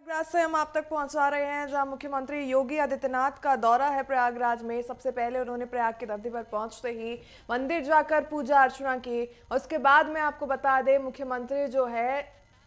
प्रयागराज से हम आप तक पहुंचा रहे हैं जहां मुख्यमंत्री योगी आदित्यनाथ का दौरा है प्रयागराज में। सबसे पहले उन्होंने प्रयाग की धरती पर पहुंचते ही मंदिर जाकर पूजा अर्चना की और उसके बाद में आपको बता दें मुख्यमंत्री जो है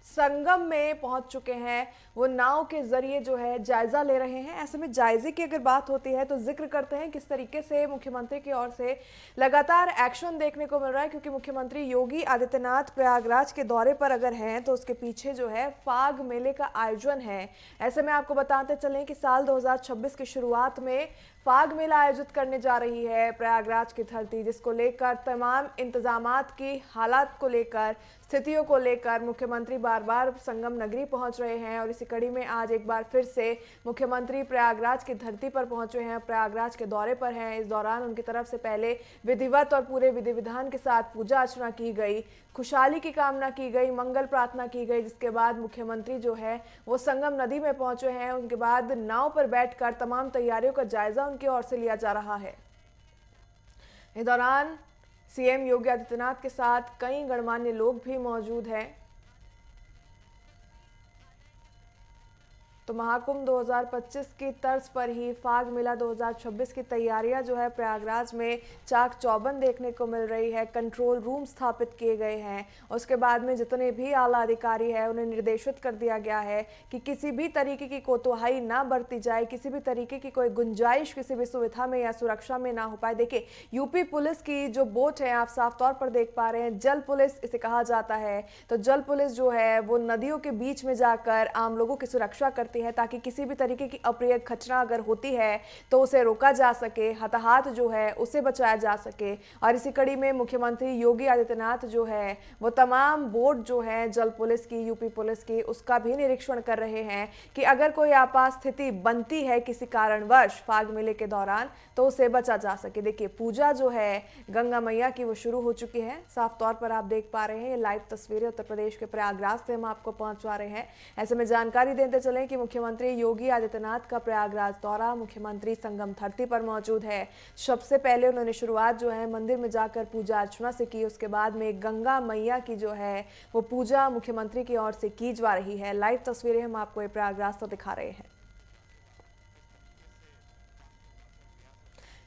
संगम में पहुंच चुके हैं। वो नाव के जरिए जो है जायजा ले रहे हैं। ऐसे में जायजे की अगर बात होती है तो जिक्र करते हैं किस तरीके से मुख्यमंत्री की ओर से लगातार एक्शन देखने को मिल रहा है, क्योंकि मुख्यमंत्री योगी आदित्यनाथ प्रयागराज के दौरे पर अगर हैं तो उसके पीछे जो है फाग मेले का आयोजन है। ऐसे में आपको बताते चलें कि साल 2026 की शुरुआत में फाग मेला आयोजित करने जा रही है प्रयागराज की धरती, जिसको लेकर तमाम इंतजामात की हालात को लेकर, स्थितियों को लेकर मुख्यमंत्री बार बार संगम नगरी पहुंच रहे हैं। और इसी कड़ी में आज एक बार फिर से मुख्यमंत्री प्रयागराज की धरती पर पहुंचे हैं, प्रयागराज के दौरे पर हैं। इस दौरान उनकी तरफ से पहले विधिवत और पूरे विधि विधान के साथ पूजा अर्चना की गई, खुशहाली की कामना की गई, मंगल प्रार्थना की गई। जिसके बाद मुख्यमंत्री जो है वो संगम नदी में पहुंचे हैं। उनके बाद नाव पर बैठकर तमाम तैयारियों का जायजा उनकी ओर से लिया जा रहा है। इस दौरान सीएम योगी आदित्यनाथ के साथ कई गणमान्य लोग भी मौजूद हैं। तो महाकुंभ 2025 की तर्ज पर ही फाग मेला 2026 की तैयारियां जो है प्रयागराज में चाक चौबंद देखने को मिल रही है। कंट्रोल रूम स्थापित किए गए हैं। उसके बाद में जितने भी आला अधिकारी हैं उन्हें निर्देशित कर दिया गया है कि किसी भी तरीके की कोताही ना बरती जाए, किसी भी तरीके की कोई गुंजाइश किसी भी सुविधा में या सुरक्षा में ना हो पाए। देखिए, यूपी पुलिस की जो बोट है आप साफ तौर पर देख पा रहे हैं, जल पुलिस इसे कहा जाता है। तो जल पुलिस जो है वो नदियों के बीच में जाकर आम लोगों की सुरक्षा करती है, ताकि किसी भी तरीके की अप्रिय घटना अगर होती है तो उसे रोका जा सके, हताहत जो है उसे बचाया जा सके। और इसी कड़ी में मुख्यमंत्री योगी आदित्यनाथ जो है वो तमाम बोट जो है जल पुलिस की, यूपी पुलिस की, उसका भी निरीक्षण कर रहे हैं कि अगर कोई आपात स्थिति बनती है किसी कारणवश फाग मेले के दौरान तो उसे बचा जा सके। देखिए, पूजा जो है गंगा मैया की वो शुरू हो चुकी है। साफ तौर पर आप देख पा रहे हैं, ये लाइव तस्वीरें उत्तर प्रदेश के प्रयागराज से हम आपको पहुंचा रहे हैं। ऐसे में जानकारी देते चले कि मुख्यमंत्री योगी आदित्यनाथ का प्रयागराज दौरा, मुख्यमंत्री संगम धरती पर मौजूद है। सबसे पहले उन्होंने शुरुआत जो है मंदिर में जाकर पूजा अर्चना से की। उसके बाद में गंगा मैया की जो है वो पूजा मुख्यमंत्री की ओर से की जा रही है। लाइव तस्वीरें हम आपको ये प्रयागराज से दिखा रहे हैं।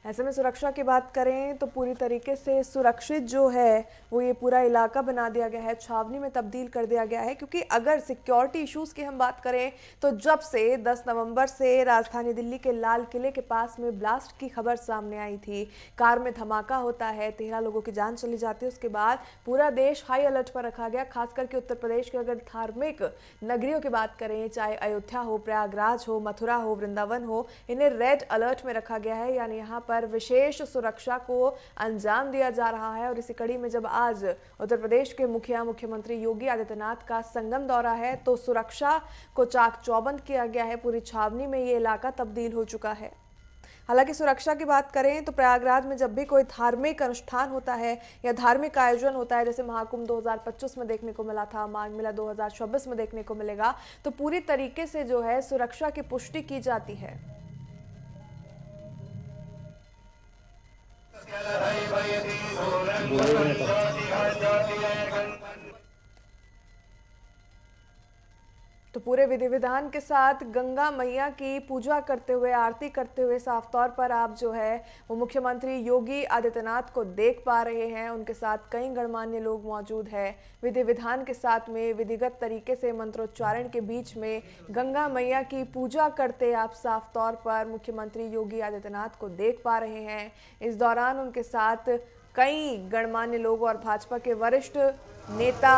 ऐसे में सुरक्षा की बात करें तो पूरी तरीके से सुरक्षित जो है वो ये पूरा इलाका बना दिया गया है, छावनी में तब्दील कर दिया गया है। क्योंकि अगर सिक्योरिटी इश्यूज की हम बात करें तो जब से 10 नवंबर से राजधानी दिल्ली के लाल किले के पास में ब्लास्ट की खबर सामने आई थी, कार में धमाका होता है, 13 लोगों की जान चली जाती है, उसके बाद पूरा देश हाई अलर्ट पर रखा गया। खास करके उत्तर प्रदेश के अगर धार्मिक नगरियों की बात करें, चाहे अयोध्या हो, प्रयागराज हो, मथुरा हो, वृंदावन हो, इन्हें रेड अलर्ट में रखा गया है, यानी यहाँ पर विशेष सुरक्षा को अंजाम दिया जा रहा है। और इसी कड़ी में जब आज उत्तर प्रदेश के मुख्यमंत्री योगी आदित्यनाथ का संगम दौरा है तो सुरक्षा को चाक चौबंद किया गया है। पूरी छावनी में ये इलाका तब्दील हो चुका है। हालांकि सुरक्षा की बात करें तो प्रयागराज में जब भी कोई धार्मिक अनुष्ठान होता है या धार्मिक आयोजन होता है, जैसे महाकुंभ 2025 में देखने को मिला था, माघ मेला 2026 में देखने को मिलेगा, तो पूरी तरीके से जो है सुरक्षा की पुष्टि की जाती है। तो पूरे विधि विधान के साथ गंगा मैया की पूजा करते हुए, आरती करते हुए साफ तौर पर आप जो है वो मुख्यमंत्री योगी आदित्यनाथ को देख पा रहे हैं। उनके साथ कई गणमान्य लोग मौजूद हैं। विधि विधान के साथ में विधिगत तरीके से मंत्रोच्चारण के बीच में गंगा मैया की पूजा करते आप साफ तौर पर मुख्यमंत्री योगी आदित्यनाथ को देख पा रहे हैं। इस दौरान उनके साथ कई गणमान्य लोग और भाजपा के वरिष्ठ नेता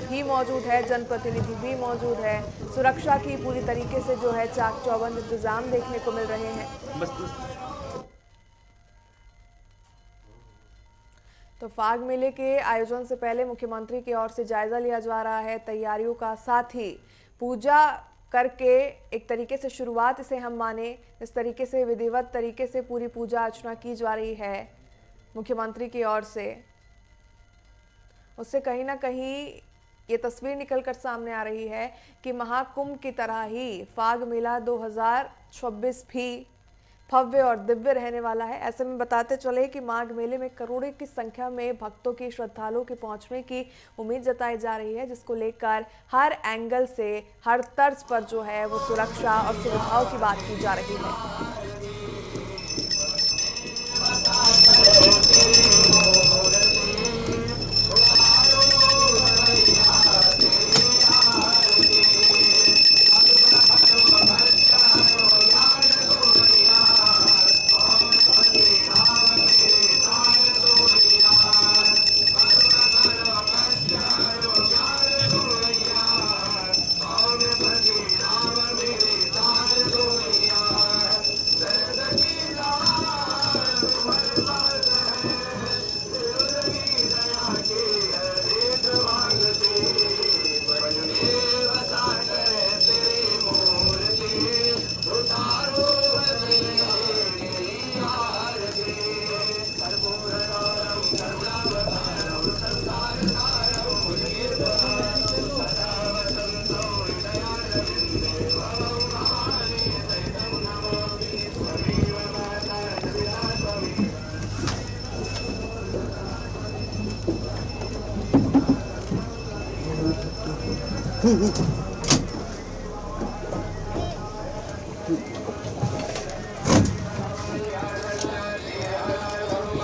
भी मौजूद है, जनप्रतिनिधि भी मौजूद है। सुरक्षा की पूरी तरीके से जो है चाक चौबंद इंतजाम देखने को मिल रहे हैं। तो फाग मेले के आयोजन से पहले मुख्यमंत्री की ओर से जायजा लिया जा रहा है तैयारियों का, साथ ही पूजा करके एक तरीके से शुरुआत इसे हम माने, इस तरीके से विधिवत तरीके से पूरी पूजा अर्चना की जा रही है मुख्यमंत्री की ओर से। उससे कहीं ना कहीं ये तस्वीर निकलकर सामने आ रही है कि महाकुंभ की तरह ही फाग मेला 2026 भी भव्य और दिव्य रहने वाला है। ऐसे में बताते चले कि माघ मेले में करोड़ों की संख्या में भक्तों की, श्रद्धालुओं के पहुंचने की उम्मीद जताई जा रही है, जिसको लेकर हर एंगल से, हर तर्ज पर जो है वो सुरक्षा और सुविधाओं की बात की जा रही है।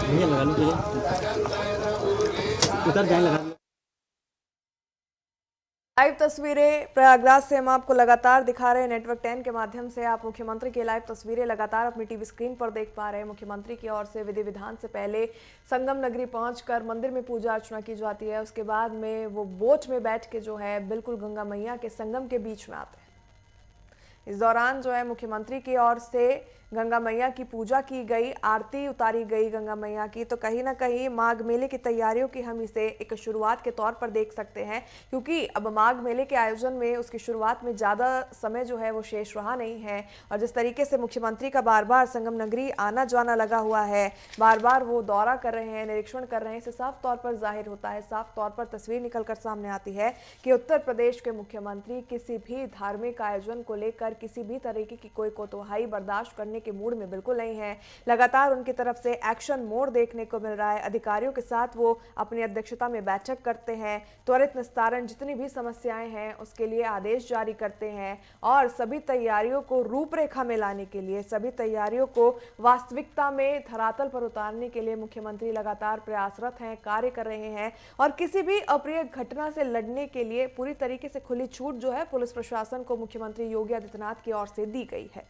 भैया लगा लो भैया, उधर जाए लगा लो। लाइव तस्वीरें प्रयागराज से हम आपको लगातार दिखा रहे हैं। नेटवर्क 10 के माध्यम से आप मुख्यमंत्री की लाइव तस्वीरें लगातार अपनी टीवी स्क्रीन पर देख पा रहे हैं। मुख्यमंत्री की ओर से विधि विधान से पहले संगम नगरी पहुंचकर मंदिर में पूजा अर्चना की जाती है। उसके बाद में वो बोट में बैठ के जो है बिल्कुल गंगा मैया के संगम के बीच में आते हैं। इस दौरान जो है मुख्यमंत्री की ओर से गंगा मैया की पूजा की गई, आरती उतारी गई गंगा मैया की। तो कहीं ना कहीं माघ मेले की तैयारियों की हम इसे एक शुरुआत के तौर पर देख सकते हैं, क्योंकि अब माघ मेले के आयोजन में उसकी शुरुआत में ज़्यादा समय जो है वो शेष रहा नहीं है। और जिस तरीके से मुख्यमंत्री का बार बार संगम नगरी आना जाना लगा हुआ है, बार बार वो दौरा कर रहे हैं, निरीक्षण कर रहे हैं, इससे साफ तौर पर जाहिर होता है, साफ तौर पर तस्वीर निकल कर सामने आती है कि उत्तर प्रदेश के मुख्यमंत्री किसी भी धार्मिक आयोजन को लेकर किसी भी तरीके की कोई कोताही बर्दाश्त करने के मूड में बिल्कुल नहीं है। लगातार उनकी तरफ से एक्शन मोड देखने को मिल रहा है। अधिकारियों के साथ वो अपनी अध्यक्षता में बैठक करते हैं, त्वरित निस्तारण जितनी भी समस्याएं हैं उसके लिए आदेश जारी करते हैं और सभी तैयारियों को रूपरेखा में लाने के लिए, सभी तैयारियों को वास्तविकता में धरातल पर उतारने के लिए मुख्यमंत्री लगातार प्रयासरत हैं, कार्य कर रहे हैं। और किसी भी अप्रिय घटना से लड़ने के लिए पूरी तरीके से खुली छूट जो है पुलिस प्रशासन को मुख्यमंत्री योगी आदित्यनाथ की ओर से दी गई है।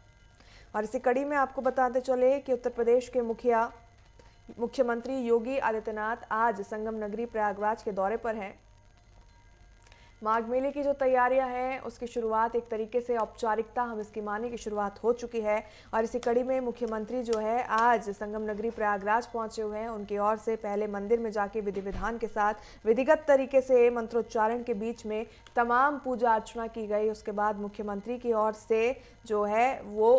और इसी कड़ी में आपको बताते चले कि उत्तर प्रदेश के मुख्यमंत्री योगी आदित्यनाथ आज संगम नगरी प्रयागराज के दौरे पर हैं। माघ मेले की जो तैयारियां हैं उसकी शुरुआत एक तरीके से औपचारिकता हम इसकी माने की शुरुआत हो चुकी है। और इसी कड़ी में मुख्यमंत्री जो है आज संगम नगरी प्रयागराज पहुंचे हुए हैं। उनकी ओर से पहले मंदिर में जाके विधि विधान के साथ विधिगत तरीके से मंत्रोच्चारण के बीच में तमाम पूजा अर्चना की गई। उसके बाद मुख्यमंत्री की ओर से जो है वो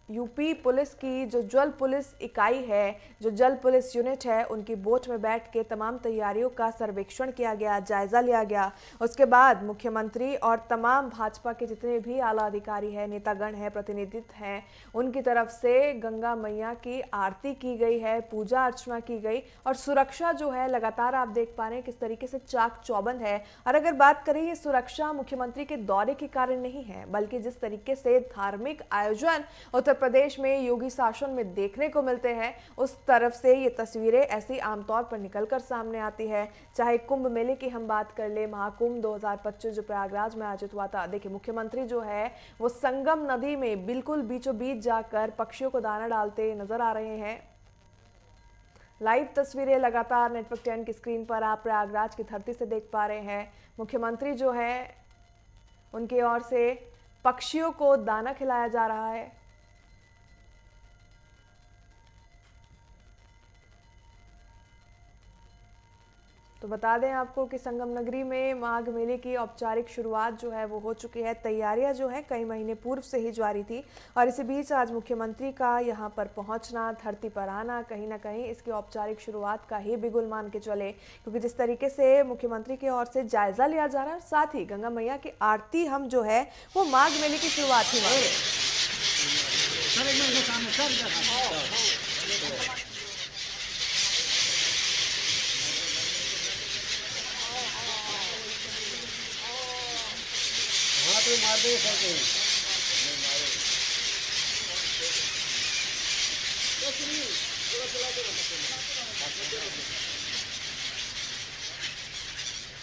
यूपी पुलिस की जो जल पुलिस इकाई है, जो जल पुलिस यूनिट है, उनकी बोट में बैठ के तमाम तैयारियों का सर्वेक्षण किया गया, जायजा लिया गया। उसके बाद मुख्यमंत्री और तमाम भाजपा के जितने भी आला अधिकारी हैं, नेतागण हैं, प्रतिनिधित्व हैं, उनकी तरफ से गंगा मैया की आरती की गई है, पूजा अर्चना की गई। और सुरक्षा जो है लगातार आप देख पा रहे हैं किस तरीके से चाक चौबंद है। और अगर बात करें ये सुरक्षा मुख्यमंत्री के दौरे के कारण नहीं है, बल्कि जिस तरीके से धार्मिक आयोजन उत्तर प्रदेश में योगी शासन में देखने को मिलते हैं, उस तरफ से ये तस्वीरें ऐसी आमतौर पर निकलकर सामने आती है। चाहे कुंभ मेले की हम बात कर ले, महाकुंभ 2025 जो प्रयागराज में आयोजित हुआ था, देखिए मुख्यमंत्री जो है वो संगम नदी में बिल्कुल बीचों बीच जाकर पक्षियों को दाना डालते नजर आ रहे हैं। लाइव तस्वीरें लगातार नेटवर्क 10 की स्क्रीन पर आप प्रयागराज की धरती से देख पा रहे हैं। मुख्यमंत्री जो है उनकी ओर से पक्षियों को दाना खिलाया जा रहा है। तो बता दें आपको कि संगम नगरी में माघ मेले की औपचारिक शुरुआत जो है वो हो चुकी है। तैयारियां जो है कई महीने पूर्व से ही जारी थी और इसी बीच आज मुख्यमंत्री का यहां पर पहुंचना, धरती पर आना, कहीं ना कहीं इसकी औपचारिक शुरुआत का ही बिगुल मान के चले, क्योंकि जिस तरीके से मुख्यमंत्री की ओर से जायजा लिया जा रहा है, साथ ही गंगा मैया की आरती हम जो है वो माघ मेले की शुरुआत ही माने। हाँ तो मार दे सर को।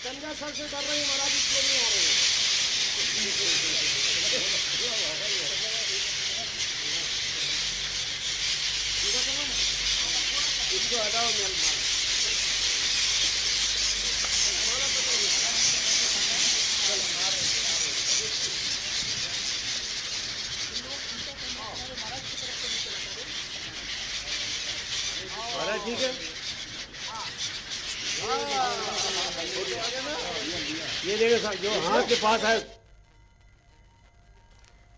संजय सर से डर रही महाराज, इसलिए नहीं आ रही। इसको हटाओ मेल मार। ठीक है, ये देखो जो हाथ के पास है।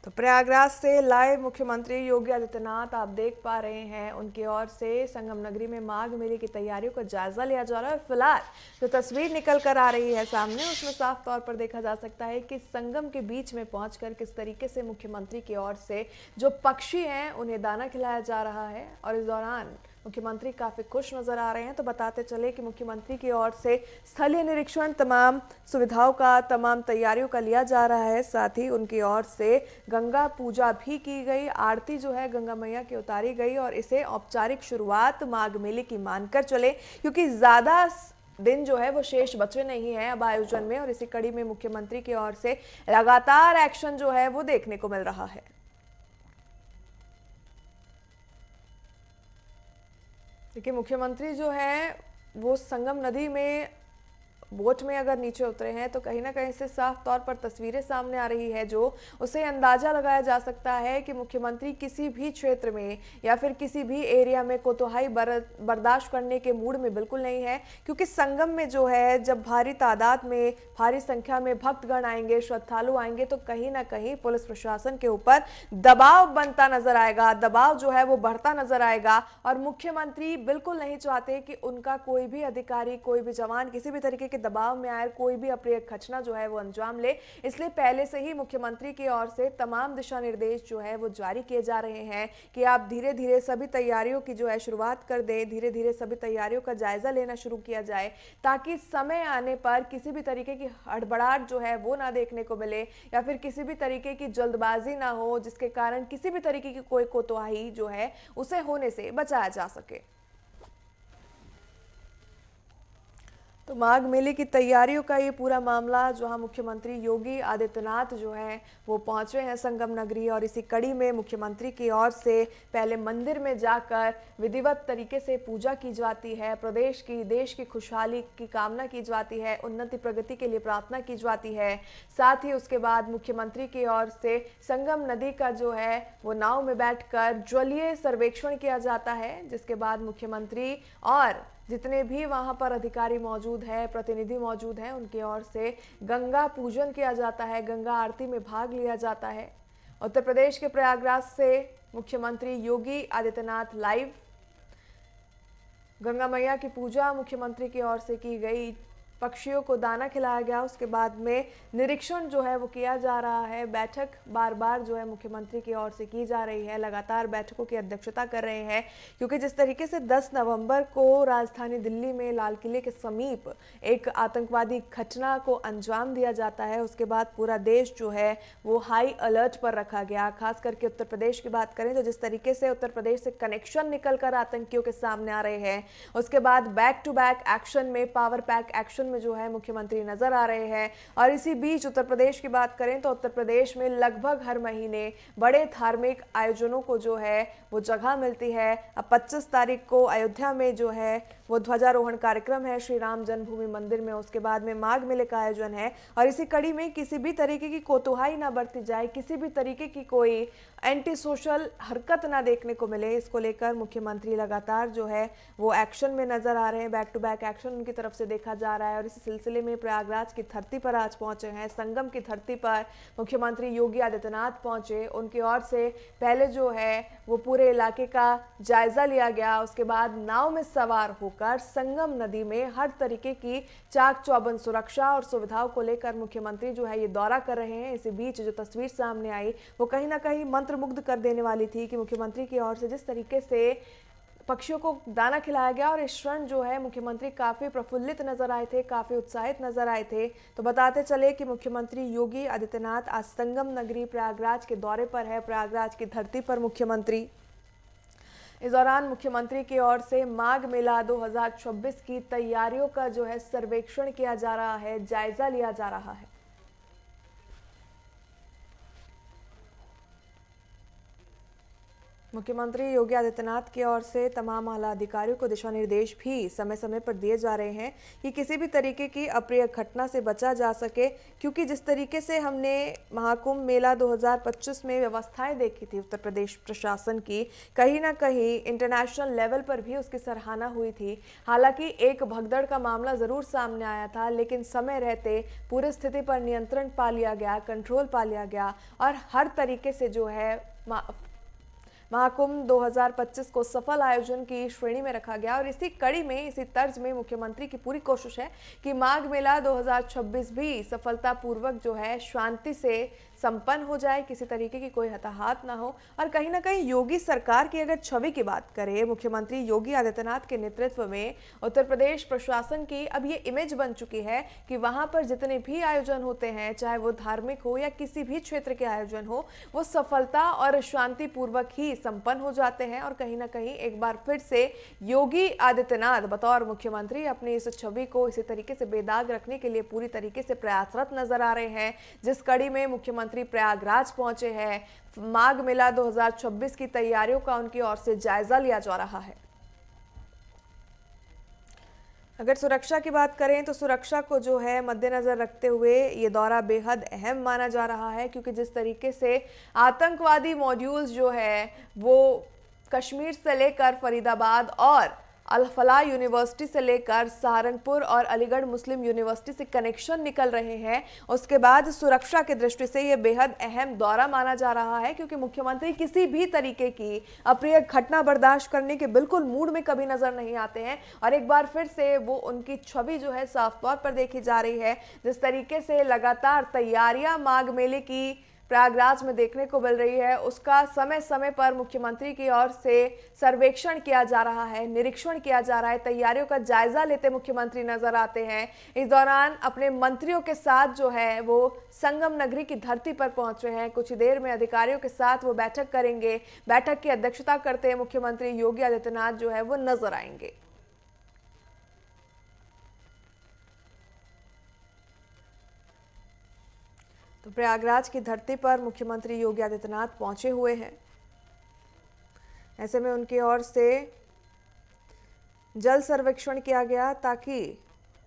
तो प्रयागराज से लाइव मुख्यमंत्री योगी आदित्यनाथ आप देख पा रहे हैं, उनकी ओर से संगम नगरी में माघ मेले की तैयारियों का जायजा लिया जा रहा है। फिलहाल जो तस्वीर निकल कर आ रही है सामने, उसमें साफ तौर पर देखा जा सकता है कि संगम के बीच में पहुंचकर किस तरीके से मुख्यमंत्री की ओर से जो पक्षी हैं उन्हें दाना खिलाया जा रहा है और इस दौरान मुख्यमंत्री काफी खुश नजर आ रहे हैं। तो बताते चले कि मुख्यमंत्री की ओर से स्थलीय निरीक्षण, तमाम सुविधाओं का, तमाम तैयारियों का लिया जा रहा है। साथ ही उनकी ओर से गंगा पूजा भी की गई, आरती जो है गंगा मैया की उतारी गई और इसे औपचारिक शुरुआत माघ मेले की मानकर चले, क्योंकि ज्यादा दिन जो है वो शेष बचे नहीं है अब आयोजन में। और इसी कड़ी में मुख्यमंत्री की ओर से लगातार एक्शन जो है वो देखने को मिल रहा है। देखिए, मुख्यमंत्री जो है वो संगम नदी में बोट में अगर नीचे उतरे हैं तो कहीं ना कहीं से साफ तौर पर तस्वीरें सामने आ रही है, जो उसे अंदाजा लगाया जा सकता है कि मुख्यमंत्री किसी भी क्षेत्र में या फिर किसी भी एरिया में कोतवाही बर्दाश्त करने के मूड में बिल्कुल नहीं है। क्योंकि संगम में जो है जब भारी तादाद में, भारी संख्या में भक्तगण आएंगे, श्रद्धालु आएंगे, तो कहीं ना कहीं पुलिस प्रशासन के ऊपर दबाव बनता नजर आएगा, दबाव जो है वो बढ़ता नजर आएगा। और मुख्यमंत्री बिल्कुल नहीं चाहते कि उनका कोई भी अधिकारी, कोई भी जवान किसी भी तरीके दबाव में आए, कोई भी अप्रिय घटना जो है वो अंजाम ले। इसलिए पहले से ही मुख्यमंत्री की ओर से तमाम दिशा निर्देश जो है वो जारी किए जा रहे हैं कि आप धीरे धीरे सभी तैयारियों की जो है शुरुआत कर दें, धीरे धीरे सभी तैयारियों का जायजा लेना शुरू किया जाए, ताकि समय आने पर किसी भी तरीके की हड़बड़ाहट जो है वो ना देखने को मिले या फिर किसी भी तरीके की जल्दबाजी ना हो, जिसके कारण किसी भी तरीके की कोई कोताही जो है उसे होने से बचाया जा सके। तो माघ मेले की तैयारियों का ये पूरा मामला, जहां मुख्यमंत्री योगी आदित्यनाथ जो है वो पहुंचे हैं संगम नगरी और इसी कड़ी में मुख्यमंत्री की ओर से पहले मंदिर में जाकर विधिवत तरीके से पूजा की जाती है, प्रदेश की, देश की खुशहाली की कामना की जाती है, उन्नति प्रगति के लिए प्रार्थना की जाती है। साथ ही उसके बाद मुख्यमंत्री की ओर से संगम नदी का जो है वो नाव में बैठकर जलीय सर्वेक्षण किया जाता है, जिसके बाद मुख्यमंत्री और जितने भी वहां पर अधिकारी मौजूद हैं, प्रतिनिधि मौजूद हैं, उनकी ओर से गंगा पूजन किया जाता है, गंगा आरती में भाग लिया जाता है। उत्तर प्रदेश के प्रयागराज से मुख्यमंत्री योगी आदित्यनाथ लाइव। गंगा मैया की पूजा मुख्यमंत्री की ओर से की गई, पक्षियों को दाना खिलाया गया, उसके बाद में निरीक्षण जो है वो किया जा रहा है। बैठक बार बार जो है मुख्यमंत्री की ओर से की जा रही है, लगातार बैठकों की अध्यक्षता कर रहे हैं, क्योंकि जिस तरीके से 10 नवंबर को राजधानी दिल्ली में लाल किले के समीप एक आतंकवादी घटना को अंजाम दिया जाता है, उसके बाद पूरा देश जो है वो हाई अलर्ट पर रखा गया। खास करके उत्तर प्रदेश की बात करें तो जिस तरीके से उत्तर प्रदेश से कनेक्शन निकल कर आतंकियों के सामने आ रहे हैं, उसके बाद बैक टू बैक एक्शन में, पावर पैक एक्शन में जो है मुख्यमंत्री नजर आ रहे हैं। और इसी बीच उत्तर प्रदेश की बात करें तो उत्तर प्रदेश में लगभग हर महीने बड़े धार्मिक आयोजनों को जो है वो जगह मिलती है। अब 25 तारीख को अयोध्या में जो है वो ध्वजारोहण कार्यक्रम है श्री राम जन्मभूमि मंदिर में, उसके बाद में माघ मेले का आयोजन है। और इसी कड़ी में किसी भी तरीके की कोताही ना बरती जाए, किसी भी तरीके की कोई एंटी सोशल हरकत ना देखने को मिले, इसको लेकर मुख्यमंत्री लगातार जो है वो एक्शन में नजर आ रहे हैं। बैक टू बैक एक्शन उनकी तरफ से देखा जा रहा है और इसी सिलसिले में प्रयागराज की धरती पर आज पहुंचे हैं, संगम की धरती पर मुख्यमंत्री योगी आदित्यनाथ पहुंचे। उनकी ओर से पहले जो है वो पूरे इलाके का जायजा लिया गया, उसके बाद नाव में सवार होकर होकर संगम नदी में हर तरीके की चाक चौबंद सुरक्षा और सुविधाओं को लेकर मुख्यमंत्री जो है ये दौरा कर रहे हैं। इसी बीच जो तस्वीर सामने आई वो कहीं ना कहीं मंत्रमुग्ध कर देने वाली थी कि मुख्यमंत्री की ओर से जिस तरीके से पक्षियों को दाना खिलाया गया और इस क्षण जो है मुख्यमंत्री काफ़ी प्रफुल्लित नजर आए थे, काफ़ी उत्साहित नजर आए थे। तो बताते चले कि मुख्यमंत्री योगी आदित्यनाथ आज संगम नगरी प्रयागराज के दौरे पर है, प्रयागराज की धरती पर मुख्यमंत्री। इस दौरान मुख्यमंत्री की ओर से माघ मेला 2026 की तैयारियों का जो है सर्वेक्षण किया जा रहा है, जायजा लिया जा रहा है। मुख्यमंत्री योगी आदित्यनाथ की ओर से तमाम आला अधिकारियों को दिशा निर्देश भी समय समय पर दिए जा रहे हैं कि किसी भी तरीके की अप्रिय घटना से बचा जा सके, क्योंकि जिस तरीके से हमने महाकुंभ मेला 2025 में व्यवस्थाएं देखी थी उत्तर प्रदेश प्रशासन की, कहीं ना कहीं इंटरनेशनल लेवल पर भी उसकी सराहना हुई थी। हालांकि एक भगदड़ का मामला ज़रूर सामने आया था, लेकिन समय रहते पूरी स्थिति पर नियंत्रण पा लिया गया, कंट्रोल पा लिया गया और हर तरीके से जो है महाकुंभ 2025 को सफल आयोजन की श्रेणी में रखा गया। और इसी कड़ी में, इसी तर्ज में मुख्यमंत्री की पूरी कोशिश है कि माघ मेला 2026 भी सफलतापूर्वक जो है शांति से संपन्न हो जाए, किसी तरीके की कोई हताहत ना हो। और कहीं ना कहीं योगी सरकार की अगर छवि की बात करें, मुख्यमंत्री योगी आदित्यनाथ के नेतृत्व में उत्तर प्रदेश प्रशासन की अब ये इमेज बन चुकी है कि वहां पर जितने भी आयोजन होते हैं, चाहे वो धार्मिक हो या किसी भी क्षेत्र के आयोजन हो, वो सफलता और शांतिपूर्वक ही संपन्न हो जाते हैं। और कहीं ना कहीं एक बार फिर से योगी आदित्यनाथ बतौर मुख्यमंत्री अपनी इस छवि को इसी तरीके से बेदाग रखने के लिए पूरी तरीके से प्रयासरत नजर आ रहे हैं। जिस कड़ी में मुख्यमंत्री प्रयागराज पहुंचे हैं, माघ मेला 2026 की तैयारियों का उनकी ओर से जायजा लिया जा रहा है। अगर सुरक्षा की बात करें तो सुरक्षा को जो है मद्देनजर रखते हुए ये दौरा बेहद अहम माना जा रहा है, क्योंकि जिस तरीके से आतंकवादी मॉड्यूल्स जो है वो कश्मीर से लेकर फरीदाबाद और अल-फलाह यूनिवर्सिटी से लेकर सहारनपुर और अलीगढ़ मुस्लिम यूनिवर्सिटी से कनेक्शन निकल रहे हैं, उसके बाद सुरक्षा की दृष्टि से ये बेहद अहम दौरा माना जा रहा है, क्योंकि मुख्यमंत्री किसी भी तरीके की अप्रिय घटना बर्दाश्त करने के बिल्कुल मूड में कभी नजर नहीं आते हैं। और एक बार फिर से वो उनकी छवि जो है साफ तौर पर देखी जा रही है। जिस तरीके से लगातार तैयारियां माघ मेले की प्रयागराज में देखने को मिल रही है, उसका समय समय पर मुख्यमंत्री की ओर से सर्वेक्षण किया जा रहा है, निरीक्षण किया जा रहा है, तैयारियों का जायजा लेते मुख्यमंत्री नजर आते हैं। इस दौरान अपने मंत्रियों के साथ जो है वो संगम नगरी की धरती पर पहुंच रहे हैं। कुछ ही देर में अधिकारियों के साथ वो बैठक करेंगे। बैठक की अध्यक्षता करते मुख्यमंत्री योगी आदित्यनाथ जो है वो नजर आएंगे। तो प्रयागराज की धरती पर मुख्यमंत्री योगी आदित्यनाथ पहुंचे हुए हैं। ऐसे में उनकी ओर से जल सर्वेक्षण किया गया ताकि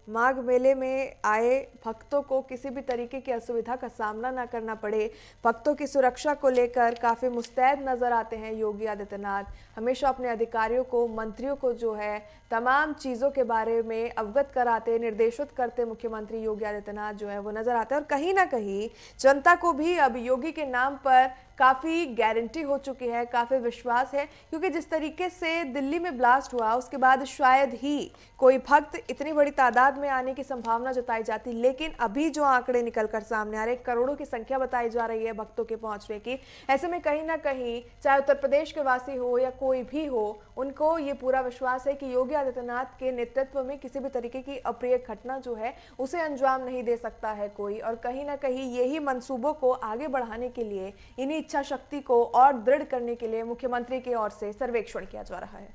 माघ मेले में आए भक्तों को किसी भी तरीके की असुविधा का सामना ना करना पड़े। भक्तों की सुरक्षा को लेकर काफ़ी मुस्तैद नजर आते हैं योगी आदित्यनाथ। हमेशा अपने अधिकारियों को, मंत्रियों को जो है तमाम चीज़ों के बारे में अवगत कराते, निर्देशित करते मुख्यमंत्री योगी आदित्यनाथ जो है वो नजर आते हैं। और कहीं ना कहीं जनता को भी अब योगी के नाम पर काफ़ी गारंटी हो चुकी है, काफ़ी विश्वास है, क्योंकि जिस तरीके से दिल्ली में ब्लास्ट हुआ उसके बाद शायद ही कोई भक्त इतनी बड़ी तादाद में आने की संभावना जताई जाती, लेकिन अभी जो आंकड़े निकलकर सामने आ रहे, करोड़ों की संख्या बताई जा रही है भक्तों के पहुंचने की। ऐसे में कहीं ना कहीं चाहे उत्तर प्रदेश के वासी हो या कोई भी हो, उनको ये पूरा विश्वास है कि योगी आदित्यनाथ के नेतृत्व में किसी भी तरीके की अप्रिय घटना जो है उसे अंजाम नहीं दे सकता है कोई। और कहीं ना कहीं यही मंसूबों को आगे बढ़ाने के लिए, इन्हीं इच्छा शक्ति को और दृढ़ करने के लिए मुख्यमंत्री की ओर से सर्वेक्षण किया जा रहा है।